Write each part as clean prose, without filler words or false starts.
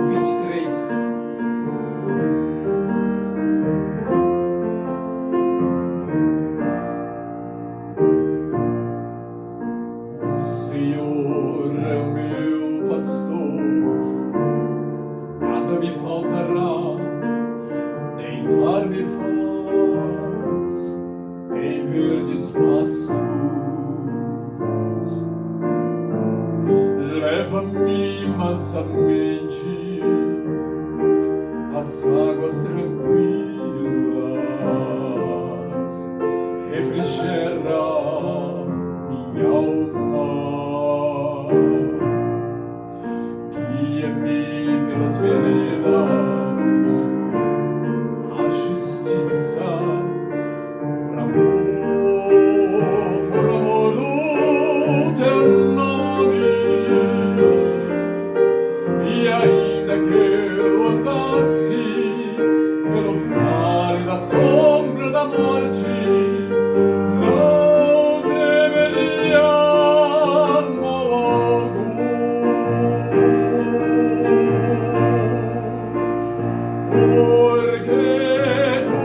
23. O Senhor é o meu pastor, nada me faltará, deitar-me faz em verdes pastos, leva-me mansamente às águas tranquilas, refrigera minha alma, guia-me pelas veredas da justiça, por amor do teu nome. E ainda que eu andasse pelo vale da sombra da morte, não temeria mal algum, porque tu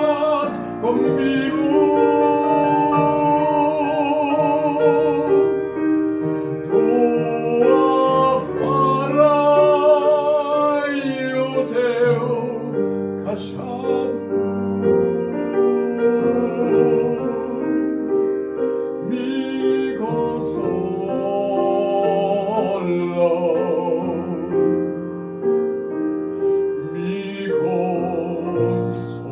estás comigo. Tua vara e o teu cajado me consolam, me consolam.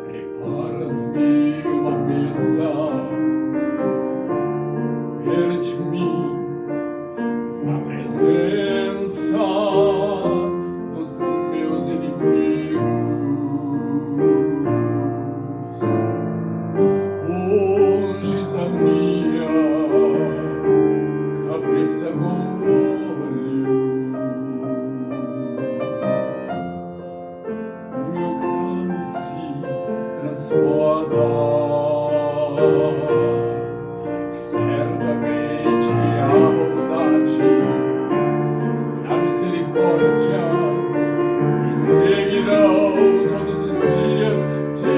Preparas-me uma mesa perante mim, na presença dos meus inimigos. Unges a minha cabeça com óleo, o meu cálice transborda. Certamente que a bondade e a misericórdia me seguirão todos os dias de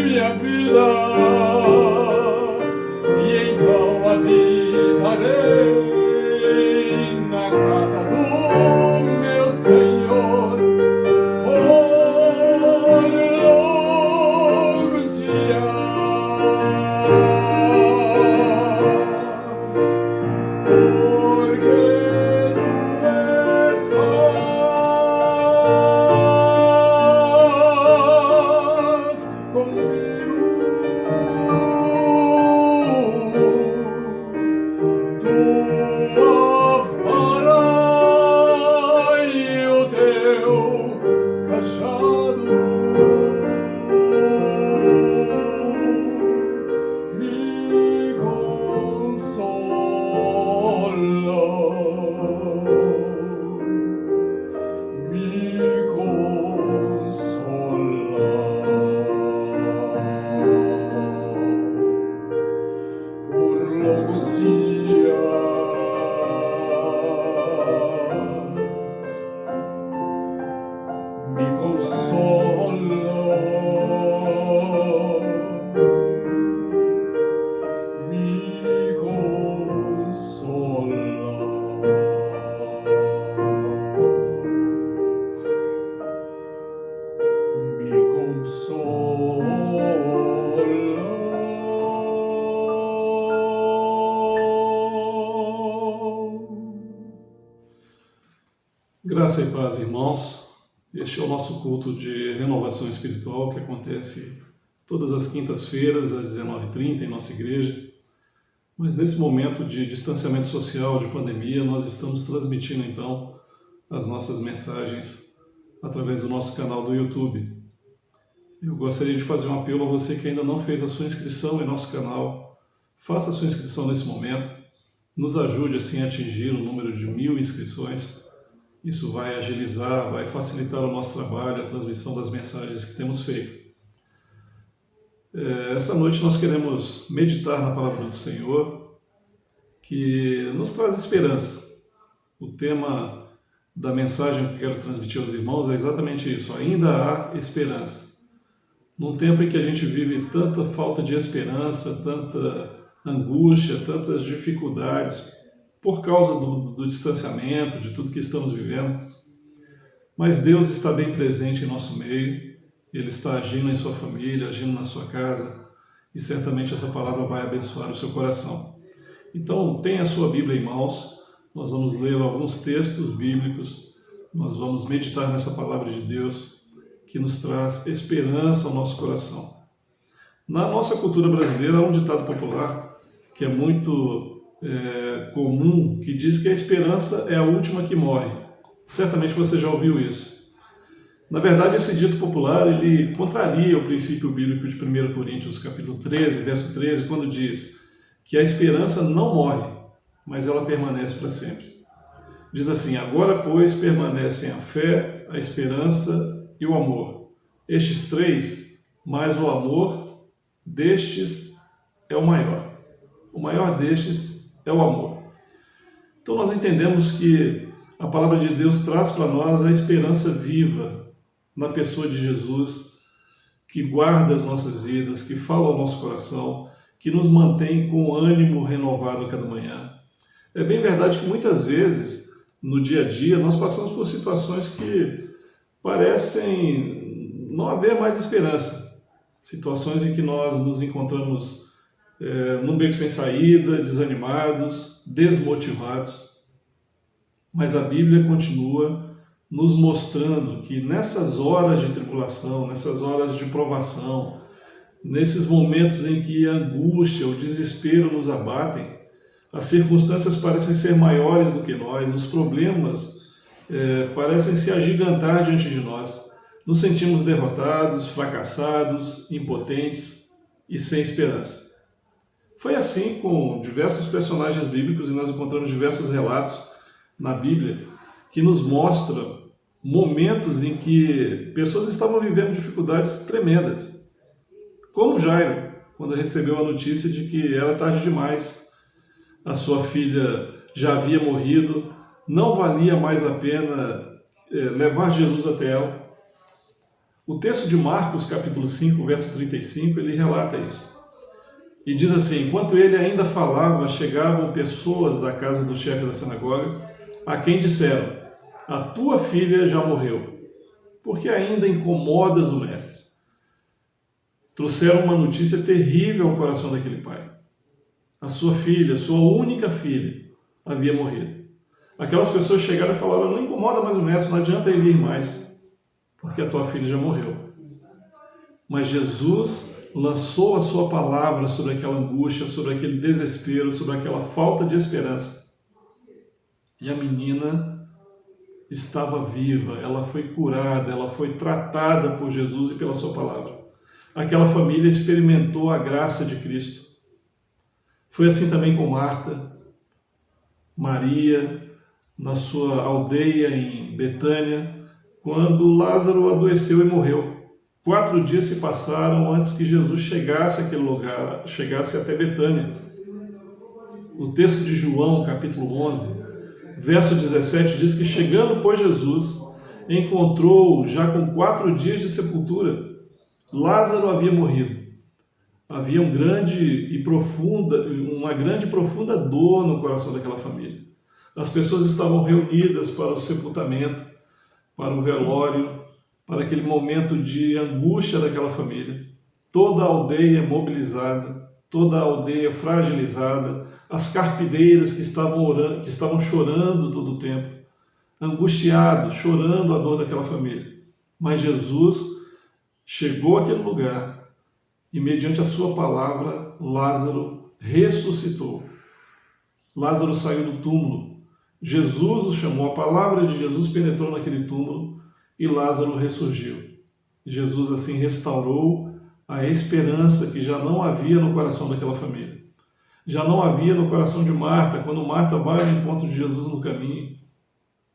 minha vida, e então habitarei na casa do meu Senhor por longos dias, porque tu estás comigo. Tua vara e o teu cajado me consolam, me consolam. Por longos dias me consolam, me Graça e paz, irmãos. Este é o nosso culto de renovação espiritual que acontece todas as quintas-feiras às 19h30 em nossa igreja. Mas nesse momento de distanciamento social, de pandemia, nós estamos transmitindo então as nossas mensagens através do nosso canal do YouTube. Eu gostaria de fazer um apelo a você que ainda não fez a sua inscrição em nosso canal. Faça a sua inscrição nesse momento, nos ajude assim a atingir o número de 1000 inscrições Isso vai agilizar, vai facilitar o nosso trabalho, a transmissão das mensagens que temos feito. Essa noite nós queremos meditar na palavra do Senhor, que nos traz esperança. O tema da mensagem que eu quero transmitir aos irmãos é exatamente isso: ainda há esperança. Num tempo em que a gente vive tanta falta de esperança, tanta angústia, tantas dificuldades, por causa do distanciamento, de tudo que estamos vivendo. Mas Deus está bem presente em nosso meio, Ele está agindo em sua família, agindo na sua casa, e certamente essa palavra vai abençoar o seu coração. Então, tenha a sua Bíblia em mãos, nós vamos ler alguns textos bíblicos, nós vamos meditar nessa palavra de Deus, que nos traz esperança ao nosso coração. Na nossa cultura brasileira, há um ditado popular que é muito comum, que diz que a esperança é a última que morre. Certamente você já ouviu isso. Na verdade, esse dito popular, ele contraria o princípio bíblico de 1 Coríntios, capítulo 13, verso 13, quando diz que a esperança não morre, mas ela permanece para sempre. Diz assim: agora, pois, permanecem a fé, a esperança e o amor. Estes três, mas o amor destes é o maior. O maior destes é o amor. Então nós entendemos que a palavra de Deus traz para nós a esperança viva na pessoa de Jesus, que guarda as nossas vidas, que fala ao nosso coração, que nos mantém com ânimo renovado a cada manhã. É bem verdade que muitas vezes, no dia a dia, nós passamos por situações que parecem não haver mais esperança. Situações em que nós nos encontramos num beco sem saída, desanimados, desmotivados. Mas a Bíblia continua nos mostrando que nessas horas de tribulação, nessas horas de provação, nesses momentos em que a angústia, o desespero nos abatem, as circunstâncias parecem ser maiores do que nós, os problemas parecem se agigantar diante de nós, nos sentimos derrotados, fracassados, impotentes e sem esperança. Foi assim com diversos personagens bíblicos, e nós encontramos diversos relatos na Bíblia que nos mostram momentos em que pessoas estavam vivendo dificuldades tremendas. Como Jairo, quando recebeu a notícia de que era tarde demais, a sua filha já havia morrido, não valia mais a pena levar Jesus até ela. O texto de Marcos, capítulo 5, verso 35, ele relata isso. E diz assim: enquanto ele ainda falava, chegavam pessoas da casa do chefe da sinagoga, a quem disseram: a tua filha já morreu, porque ainda incomodas o mestre. Trouxeram uma notícia terrível ao coração daquele pai. A sua filha, sua única filha, havia morrido. Aquelas pessoas chegaram e falaram: não incomoda mais o mestre, não adianta ele ir mais, porque a tua filha já morreu. Mas Jesus lançou a sua palavra sobre aquela angústia, sobre aquele desespero, sobre aquela falta de esperança. E a menina estava viva, ela foi curada, ela foi tratada por Jesus e pela sua palavra. Aquela família experimentou a graça de Cristo. Foi assim também com Marta, Maria, na sua aldeia em Betânia, quando Lázaro adoeceu e morreu. 4 dias se passaram antes que Jesus chegasse àquele lugar, chegasse até Betânia. O texto de João, capítulo 11, verso 17, diz que chegando, pois, Jesus, encontrou já com 4 dias de sepultura. Lázaro havia morrido. Havia uma grande e profunda dor no coração daquela família. As pessoas estavam reunidas para o sepultamento, para o velório, para aquele momento de angústia daquela família. Toda a aldeia mobilizada, toda a aldeia fragilizada, as carpideiras que estavam chorando todo o tempo, angustiados, chorando a dor daquela família. Mas Jesus chegou àquele lugar e, mediante a sua palavra, Lázaro ressuscitou. Lázaro saiu do túmulo. Jesus o chamou, a palavra de Jesus penetrou naquele túmulo e Lázaro ressurgiu. Jesus assim restaurou a esperança que já não havia no coração daquela família. Já não havia no coração de Marta, quando Marta vai ao encontro de Jesus no caminho.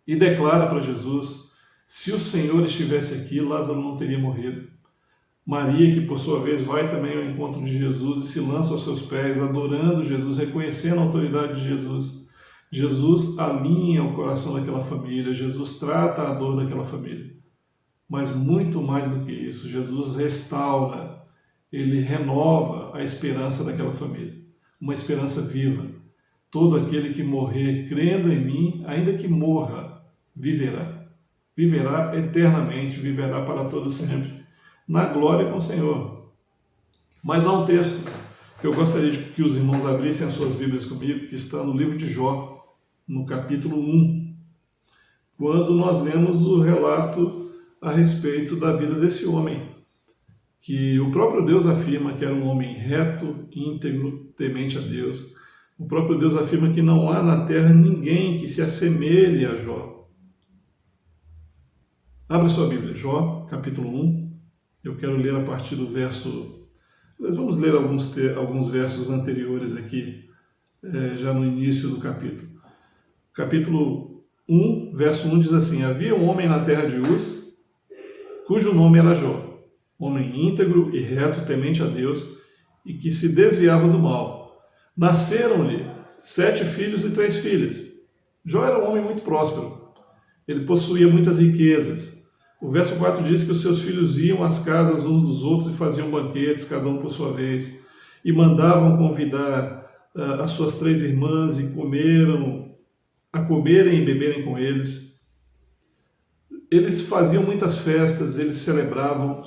e declara para Jesus: se o Senhor estivesse aqui, Lázaro não teria morrido. Maria, que por sua vez vai também ao encontro de Jesus e se lança aos seus pés, adorando Jesus, reconhecendo a autoridade de Jesus. Jesus alinha o coração daquela família, Jesus trata a dor daquela família. Mas muito mais do que isso, Jesus restaura, ele renova a esperança daquela família. Uma esperança viva. Todo aquele que morrer crendo em mim, ainda que morra, viverá. Viverá eternamente, viverá para todo sempre, na glória com o Senhor. Mas há um texto que eu gostaria de que os irmãos abrissem as suas Bíblias comigo, que está no livro de Jó, no capítulo 1, quando nós lemos o relato a respeito da vida desse homem, que o próprio Deus afirma que era um homem reto, íntegro, temente a Deus. O próprio Deus afirma que não há na terra ninguém que se assemelhe a Jó. Abra sua Bíblia, Jó, capítulo 1. Eu quero ler a partir do verso... Nós vamos ler alguns versos anteriores aqui, já no início do capítulo. Capítulo 1, verso 1 diz assim: havia um homem na terra de Uz, cujo nome era Jó, homem íntegro e reto, temente a Deus, e que se desviava do mal. Nasceram-lhe 7 filhos e 3 filhas. Jó era um homem muito próspero. Ele possuía muitas riquezas. O verso 4 diz que os seus filhos iam às casas uns dos outros e faziam banquetes, cada um por sua vez, e mandavam convidar as suas 3 irmãs e comerem e beberem com eles. Eles faziam muitas festas, eles celebravam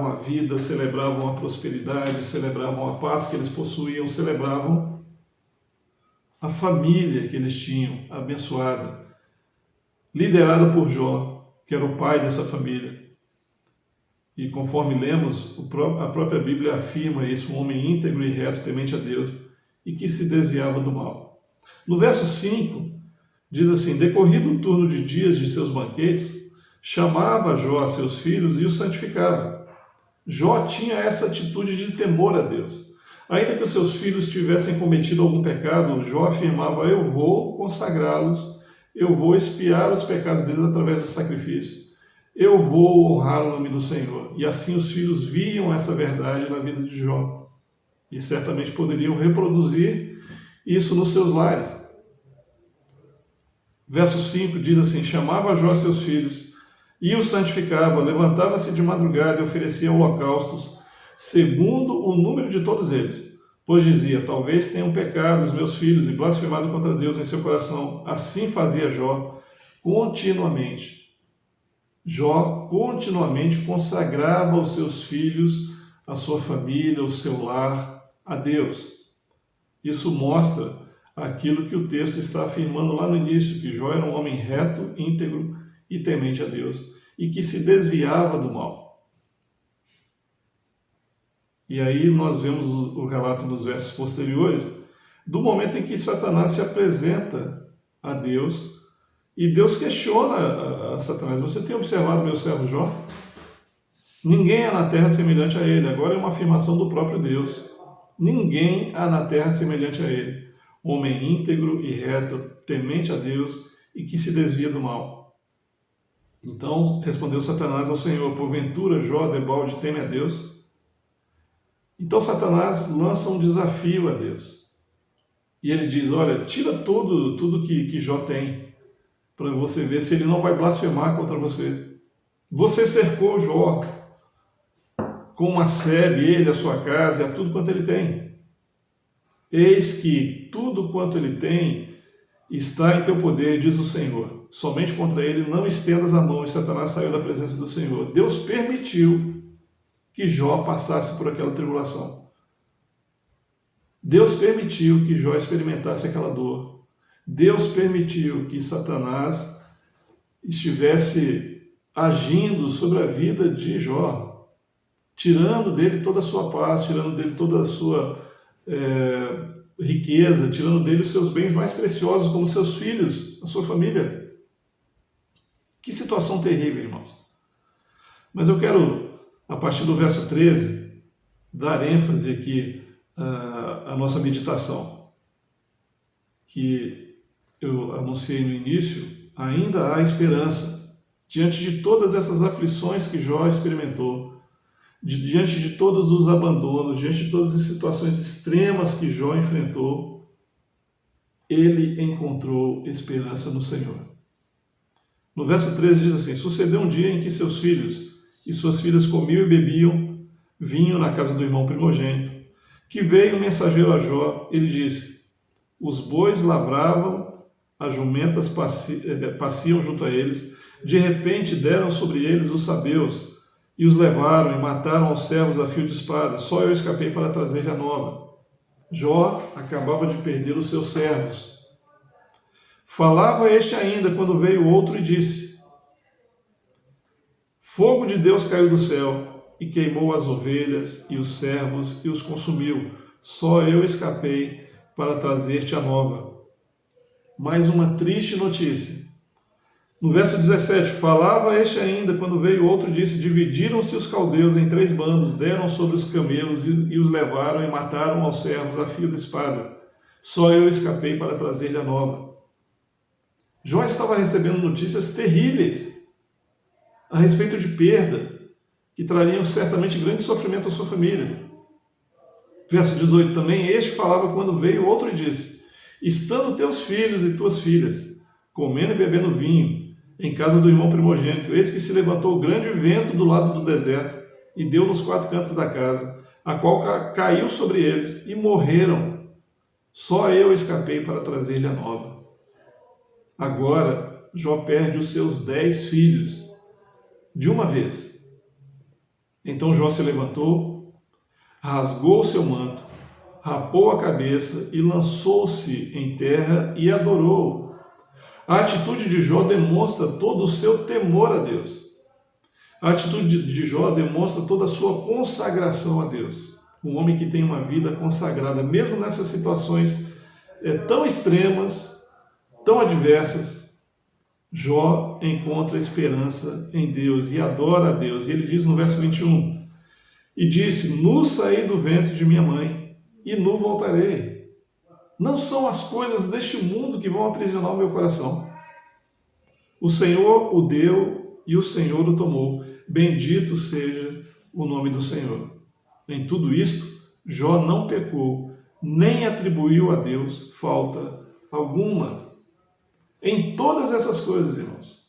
a vida, celebravam a prosperidade, celebravam a paz que eles possuíam, celebravam a família que eles tinham, abençoada, liderada por Jó, que era o pai dessa família. E conforme lemos, a própria Bíblia afirma isso, um homem íntegro e reto, temente a Deus, e que se desviava do mal. No verso 5, diz assim: decorrido o turno de dias de seus banquetes, chamava Jó a seus filhos e os santificava. Jó tinha essa atitude de temor a Deus. Ainda que os seus filhos tivessem cometido algum pecado, Jó afirmava: eu vou consagrá-los, eu vou expiar os pecados deles através do sacrifício, eu vou honrar o nome do Senhor. E assim os filhos viam essa verdade na vida de Jó, e certamente poderiam reproduzir isso nos seus lares. Verso 5 diz assim: chamava Jó seus filhos e os santificava, levantava-se de madrugada e oferecia holocaustos, segundo o número de todos eles. Pois dizia: talvez tenham pecado os meus filhos e blasfemado contra Deus em seu coração. Assim fazia Jó continuamente. Jó continuamente consagrava os seus filhos, a sua família, o seu lar a Deus. Isso mostra aquilo que o texto está afirmando lá no início, que Jó era um homem reto, íntegro e temente a Deus, e que se desviava do mal. E aí nós vemos o relato dos versos posteriores, do momento em que Satanás se apresenta a Deus, e Deus questiona a Satanás: você tem observado meu servo Jó? Ninguém há na terra semelhante a ele. Agora é uma afirmação do próprio Deus. Ninguém há na terra semelhante a ele. Homem íntegro e reto, temente a Deus e que se desvia do mal. Então respondeu Satanás ao Senhor: porventura Jó debalde teme a Deus? Então Satanás lança um desafio a Deus. E ele diz: olha, tira tudo que Jó tem, para você ver se ele não vai blasfemar contra você. Você cercou Jó com uma sebe, ele, a sua casa e a tudo quanto ele tem. Eis que tudo quanto ele tem está em teu poder, diz o Senhor. Somente contra ele não estendas a mão. E Satanás saiu da presença do Senhor. Deus permitiu que Jó passasse por aquela tribulação. Deus permitiu que Jó experimentasse aquela dor. Deus permitiu que Satanás estivesse agindo sobre a vida de Jó, tirando dele toda a sua paz, tirando dele toda a sua riqueza, tirando dele os seus bens mais preciosos, como seus filhos, a sua família. Que situação terrível, irmãos. Mas eu quero, a partir do verso 13, dar ênfase aqui à nossa meditação, que eu anunciei no início, ainda há esperança. Diante de todas essas aflições que Jó experimentou, diante de todos os abandonos, diante de todas as situações extremas que Jó enfrentou, ele encontrou esperança no Senhor. No verso 13 diz assim: sucedeu um dia em que seus filhos e suas filhas comiam e bebiam vinho na casa do irmão primogênito, que veio um mensageiro a Jó. Ele disse: os bois lavravam, as jumentas passiam junto a eles. De repente deram sobre eles os sabeus, e os levaram e mataram aos servos a fio de espada. Só eu escapei para trazer-lhe a nova. Jó acabava de perder os seus servos. Falava este ainda quando veio outro e disse: fogo de Deus caiu do céu e queimou as ovelhas e os servos e os consumiu. Só eu escapei para trazer-te a nova. Mais uma triste notícia. No verso 17, falava este ainda quando veio outro e disse: dividiram-se os caldeus em 3 bandos, deram sobre os camelos e os levaram e mataram aos servos a fio de espada. Só eu escapei para trazer-lhe a nova. Jó estava recebendo notícias terríveis a respeito de perda, que trariam certamente grande sofrimento à sua família. Verso 18 também, este falava quando veio outro e disse: estando teus filhos e tuas filhas, comendo e bebendo vinho, em casa do irmão primogênito, eis que se levantou grande vento do lado do deserto, e deu nos 4 cantos da casa, a qual caiu sobre eles, e morreram. Só eu escapei para trazer-lhe a nova. Agora, Jó perde os seus 10 filhos, de uma vez. Então Jó se levantou, rasgou o seu manto, rapou a cabeça e lançou-se em terra e adorou. A atitude de Jó demonstra todo o seu temor a Deus. A atitude de Jó demonstra toda a sua consagração a Deus. Um homem que tem uma vida consagrada, mesmo nessas situações tão extremas, tão adversas, Jó encontra esperança em Deus e adora a Deus. E ele diz no verso 21, e disse: nu saí do ventre de minha mãe, e nu voltarei. Não são as coisas deste mundo que vão aprisionar o meu coração. O Senhor o deu e o Senhor o tomou. Bendito seja o nome do Senhor. Em tudo isto, Jó não pecou, nem atribuiu a Deus falta alguma. Em todas essas coisas, irmãos,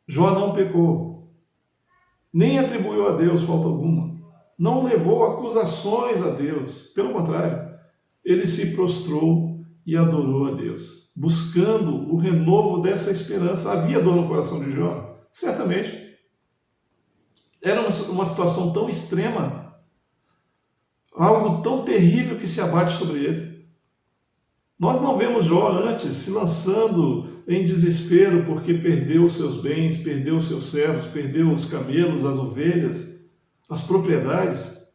Jó não pecou, nem atribuiu a Deus falta alguma. Não levou acusações a Deus. Pelo contrário, ele se prostrou e adorou a Deus, buscando o renovo dessa esperança. Havia dor no coração de Jó? Certamente. Era uma situação tão extrema, algo tão terrível que se abate sobre ele. Nós não vemos Jó antes se lançando em desespero porque perdeu os seus bens, perdeu os seus servos, perdeu os camelos, as ovelhas, as propriedades.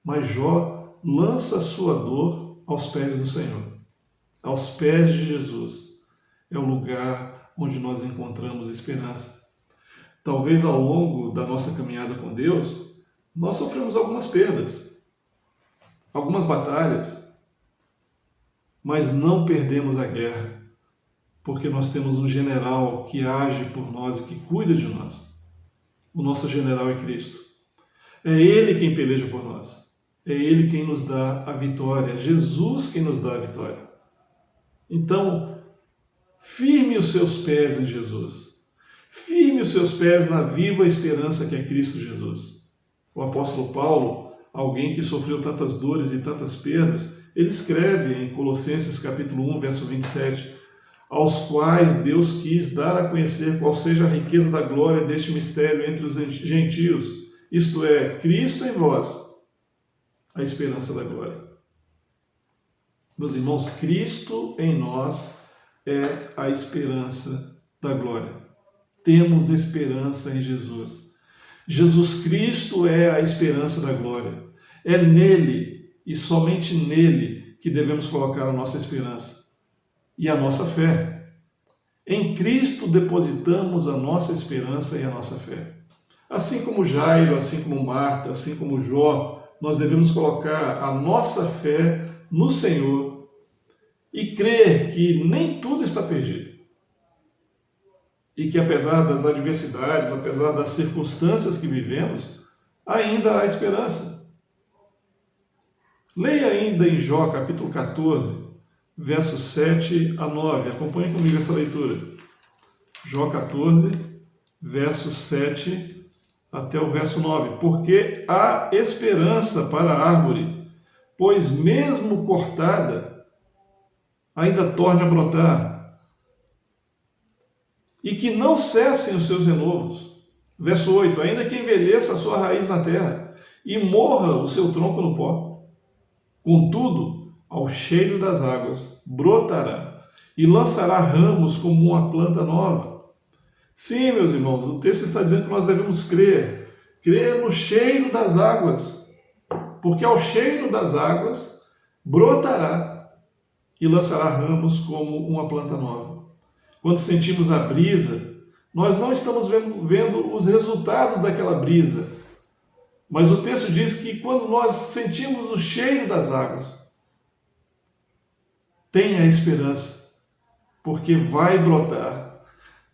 Mas Jó lança a sua dor aos pés do Senhor, aos pés de Jesus. É o lugar onde nós encontramos esperança. Talvez ao longo da nossa caminhada com Deus, nós sofremos algumas perdas, algumas batalhas, mas não perdemos a guerra, porque nós temos um general que age por nós e que cuida de nós. O nosso general é Cristo. É Ele quem peleja por nós. É Ele quem nos dá a vitória, Jesus quem nos dá a vitória. Então, firme os seus pés em Jesus. Firme os seus pés na viva esperança que é Cristo Jesus. O apóstolo Paulo, alguém que sofreu tantas dores e tantas perdas, ele escreve em Colossenses capítulo 1, verso 27, aos quais Deus quis dar a conhecer qual seja a riqueza da glória deste mistério entre os gentios, isto é, Cristo em vós, a esperança da glória. Meus irmãos, Cristo em nós é a esperança da glória. Temos esperança em Jesus. Jesus Cristo é a esperança da glória. É nele e somente nele que devemos colocar a nossa esperança e a nossa fé. Em Cristo depositamos a nossa esperança e a nossa fé. Assim como Jairo, assim como Marta, assim como Jó, nós devemos colocar a nossa fé no Senhor e crer que nem tudo está perdido. e que apesar das adversidades, apesar das circunstâncias que vivemos, ainda há esperança. Leia ainda em Jó, capítulo 14, versos 7 a 9. Acompanhe comigo essa leitura. Jó 14, versos 7 até o verso 9. Porque há esperança para a árvore, pois mesmo cortada, ainda torna a brotar, e que não cessem os seus renovos. Verso 8. Ainda que envelheça a sua raiz na terra, e morra o seu tronco no pó. Contudo, ao cheiro das águas, brotará, e lançará ramos como uma planta nova. Sim, meus irmãos, o texto está dizendo que nós devemos crer no cheiro das águas, porque ao cheiro das águas brotará e lançará ramos como uma planta nova. Quando sentimos a brisa, nós não estamos vendo os resultados daquela brisa, mas o texto diz que quando nós sentimos o cheiro das águas, tenha esperança, porque vai brotar,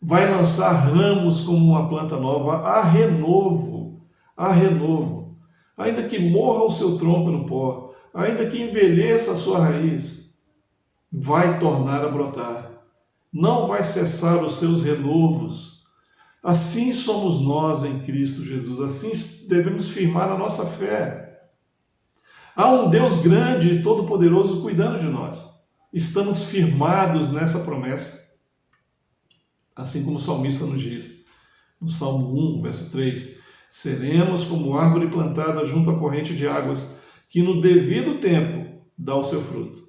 vai lançar ramos como uma planta nova, há renovo, ainda que morra o seu tronco no pó, ainda que envelheça a sua raiz, vai tornar a brotar, não vai cessar os seus renovos. Assim somos nós em Cristo Jesus, assim devemos firmar a nossa fé. Há um Deus grande e todo-poderoso cuidando de nós. Estamos firmados nessa promessa, assim como o salmista nos diz, no Salmo 1, verso 3, seremos como árvore plantada junto à corrente de águas, que no devido tempo dá o seu fruto.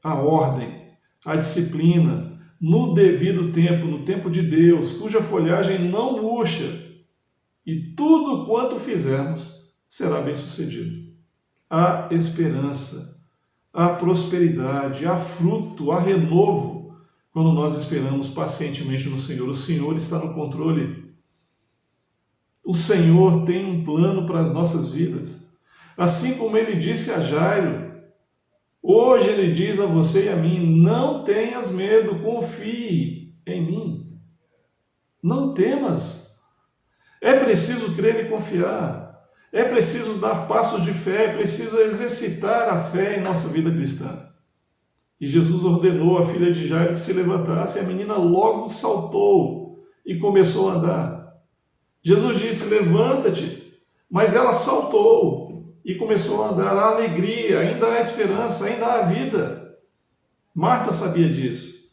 A ordem, a disciplina, no devido tempo, no tempo de Deus, cuja folhagem não murcha, e tudo quanto fizermos será bem sucedido. Há esperança, há prosperidade, há fruto, há renovo, quando nós esperamos pacientemente no Senhor. O Senhor está no controle. O Senhor tem um plano para as nossas vidas. Assim como Ele disse a Jairo, hoje Ele diz a você e a mim, não tenhas medo, confie em mim. Não temas. É preciso crer e confiar. É preciso dar passos de fé, é preciso exercitar a fé em nossa vida cristã. E Jesus ordenou à filha de Jairo que se levantasse, e a menina logo saltou e começou a andar. Jesus disse, levanta-te, mas ela saltou e começou a andar. Há alegria, ainda há esperança, ainda há vida. Marta sabia disso.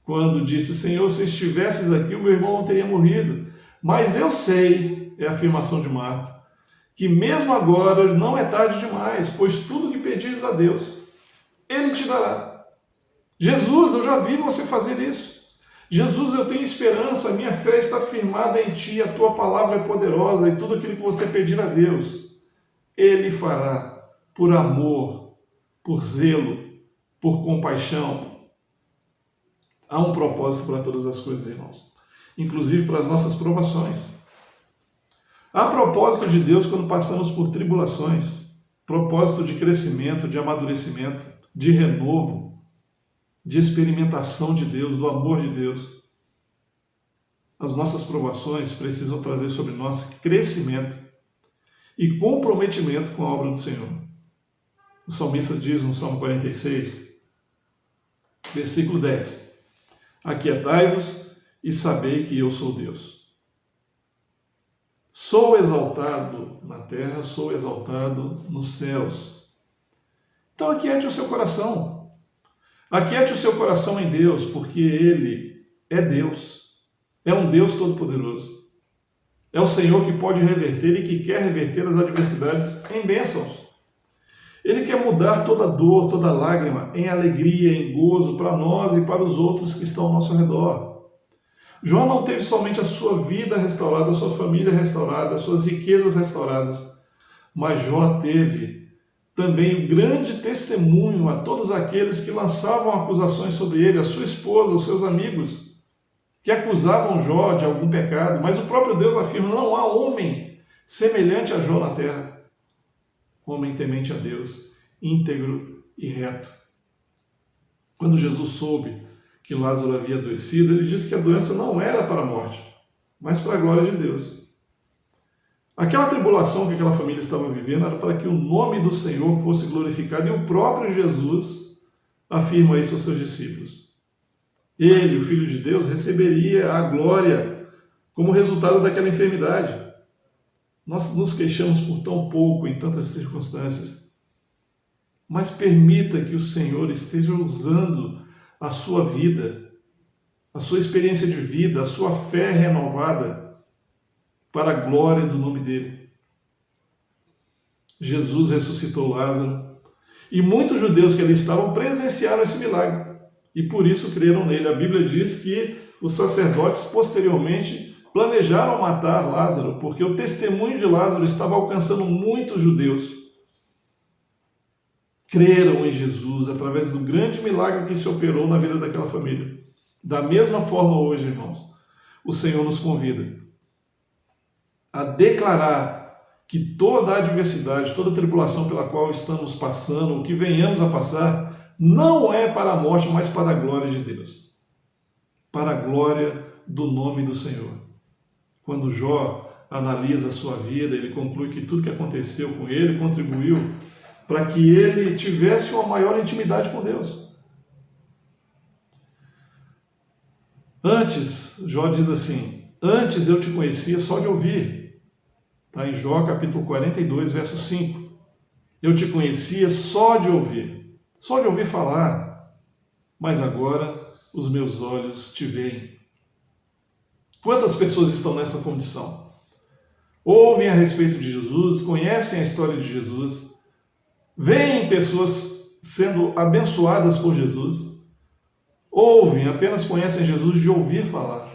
Quando disse, Senhor, se estivesses aqui, o meu irmão não teria morrido. Mas eu sei, é a afirmação de Marta, que mesmo agora não é tarde demais, pois tudo que pedires a Deus, Ele te dará. Jesus, eu já vi você fazer isso. Jesus, eu tenho esperança, a minha fé está firmada em Ti, a Tua palavra é poderosa e tudo aquilo que você pedir a Deus, Ele fará por amor, por zelo, por compaixão. Há um propósito para todas as coisas, irmãos, inclusive para as nossas provações. Há propósito de Deus quando passamos por tribulações, propósito de crescimento, de amadurecimento, de renovo, de experimentação de Deus, do amor de Deus. As nossas provações precisam trazer sobre nós crescimento e comprometimento com a obra do Senhor. O salmista diz no Salmo 46, versículo 10, aquietai-vos e sabei que eu sou Deus. Sou exaltado na terra, sou exaltado nos céus. Então aquiete o seu coração. Aquiete o seu coração em Deus, porque Ele é Deus. É um Deus todo-poderoso. É o Senhor que pode reverter e que quer reverter as adversidades em bênçãos. Ele quer mudar toda dor, toda lágrima em alegria, em gozo para nós e para os outros que estão ao nosso redor. Jó não teve somente a sua vida restaurada, a sua família restaurada, as suas riquezas restauradas, mas Jó teve também um grande testemunho a todos aqueles que lançavam acusações sobre ele, a sua esposa, os seus amigos, que acusavam Jó de algum pecado, mas o próprio Deus afirma, não há homem semelhante a Jó na terra, homem temente a Deus, íntegro e reto. Quando Jesus soube que Lázaro havia adoecido, ele disse que a doença não era para a morte, mas para a glória de Deus. Aquela tribulação que aquela família estava vivendo era para que o nome do Senhor fosse glorificado, e o próprio Jesus afirma isso aos seus discípulos. Ele, o Filho de Deus, receberia a glória como resultado daquela enfermidade. Nós nos queixamos por tão pouco em tantas circunstâncias, mas permita que o Senhor esteja usando a sua vida, a sua experiência de vida, a sua fé renovada para a glória do nome dele. Jesus ressuscitou Lázaro e muitos judeus que ali estavam presenciaram esse milagre e por isso creram nele. A Bíblia diz que os sacerdotes posteriormente planejaram matar Lázaro porque o testemunho de Lázaro estava alcançando muitos judeus. Creram em Jesus através do grande milagre que se operou na vida daquela família. Da mesma forma hoje, irmãos, o Senhor nos convida a declarar que toda a adversidade, toda a tribulação pela qual estamos passando, o que venhamos a passar, não é para a morte, mas para a glória de Deus. Para a glória do nome do Senhor. Quando Jó analisa a sua vida, ele conclui que tudo que aconteceu com ele contribuiu para que ele tivesse uma maior intimidade com Deus. Antes, Jó diz assim, antes eu te conhecia só de ouvir. Está em Jó capítulo 42, verso 5. Eu te conhecia só de ouvir falar, mas agora os meus olhos te veem. Quantas pessoas estão nessa condição? Ouvem a respeito de Jesus, conhecem a história de Jesus, veem pessoas sendo abençoadas por Jesus, ouvem, apenas conhecem Jesus de ouvir falar.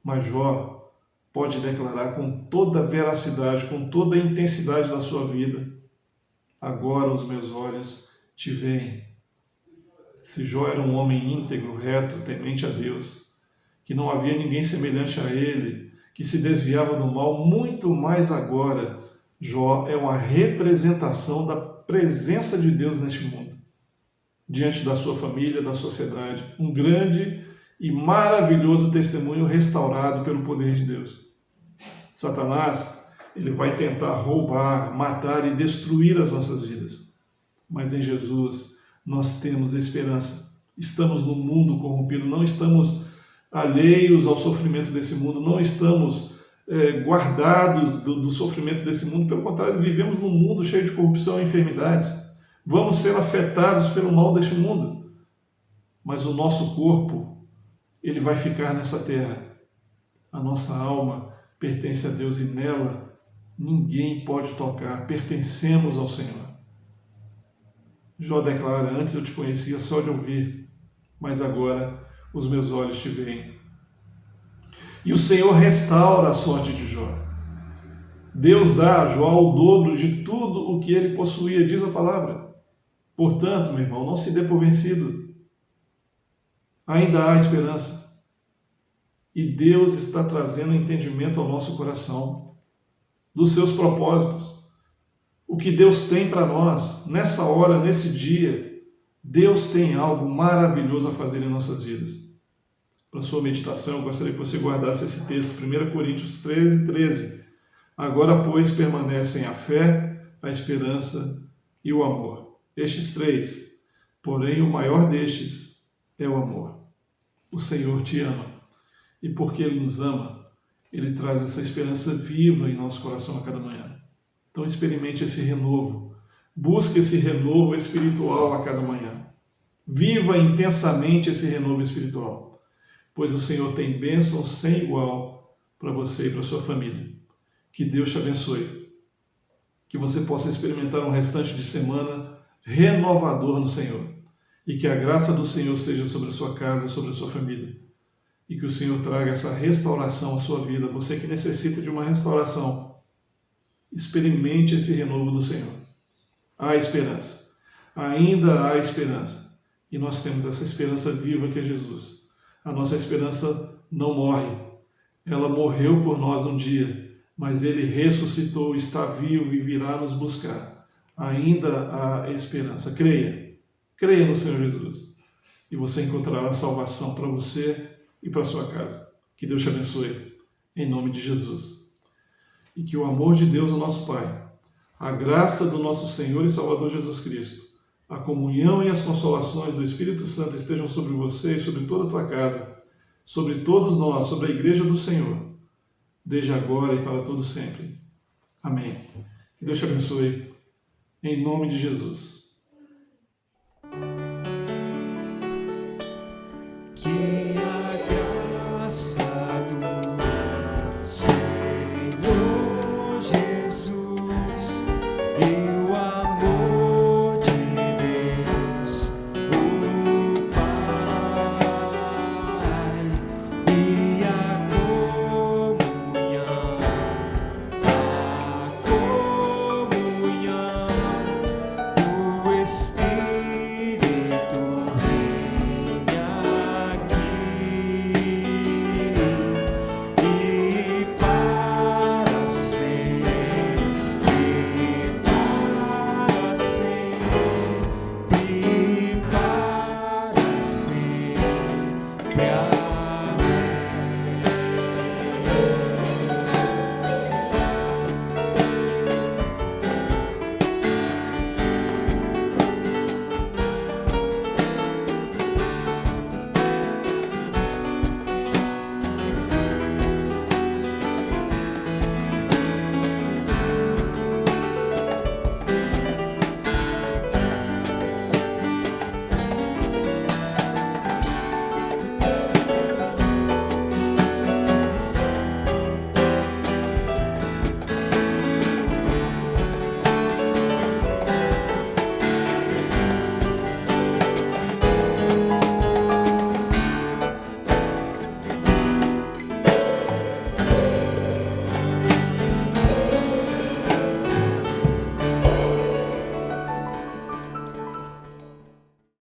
Mas Jó pode declarar com toda a veracidade, com toda a intensidade da sua vida, agora os meus olhos te veem. Se Jó era um homem íntegro, reto, temente a Deus, que não havia ninguém semelhante a ele, que se desviava do mal, muito mais agora, Jó é uma representação da presença de Deus neste mundo, diante da sua família, da sociedade, um grande e maravilhoso testemunho restaurado pelo poder de Deus. Satanás, ele vai tentar roubar, matar e destruir as nossas vidas. Mas em Jesus nós temos esperança. Estamos no mundo corrompido, não estamos alheios ao sofrimento desse mundo, não estamos guardados do sofrimento desse mundo. Pelo contrário, vivemos num mundo cheio de corrupção e enfermidades. Vamos ser afetados pelo mal deste mundo. Mas o nosso corpo, ele vai ficar nessa terra. A nossa alma pertence a Deus e nela ninguém pode tocar, pertencemos ao Senhor. Jó declara, antes eu te conhecia só de ouvir, mas agora os meus olhos te veem. E o Senhor restaura a sorte de Jó. Deus dá a Jó o dobro de tudo o que ele possuía, diz a palavra. Portanto, meu irmão, não se dê por vencido. Ainda há esperança. E Deus está trazendo entendimento ao nosso coração dos seus propósitos. O que Deus tem para nós, nessa hora, nesse dia, Deus tem algo maravilhoso a fazer em nossas vidas. Para sua meditação, eu gostaria que você guardasse esse texto, 1 Coríntios 13, 13. Agora, pois, permanecem a fé, a esperança e o amor. Estes três, porém o maior destes é o amor. O Senhor te ama. E porque Ele nos ama, Ele traz essa esperança viva em nosso coração a cada manhã. Então experimente esse renovo. Busque esse renovo espiritual a cada manhã. Viva intensamente esse renovo espiritual. Pois o Senhor tem bênção sem igual para você e para sua família. Que Deus te abençoe. Que você possa experimentar um restante de semana renovador no Senhor. E que a graça do Senhor seja sobre a sua casa, sobre a sua família. E que o Senhor traga essa restauração à sua vida. Você que necessita de uma restauração, experimente esse renovo do Senhor. Há esperança. Ainda há esperança. E nós temos essa esperança viva que é Jesus. A nossa esperança não morre. Ela morreu por nós um dia, mas Ele ressuscitou, está vivo e virá nos buscar. Ainda há esperança. Creia. Creia no Senhor Jesus. e você encontrará salvação para você e para sua casa. Que Deus te abençoe, em nome de Jesus. E que o amor de Deus, o nosso Pai, a graça do nosso Senhor e Salvador Jesus Cristo, a comunhão e as consolações do Espírito Santo estejam sobre você e sobre toda a tua casa, sobre todos nós, sobre a Igreja do Senhor, desde agora e para todo sempre. Amém. Que Deus te abençoe, em nome de Jesus. Que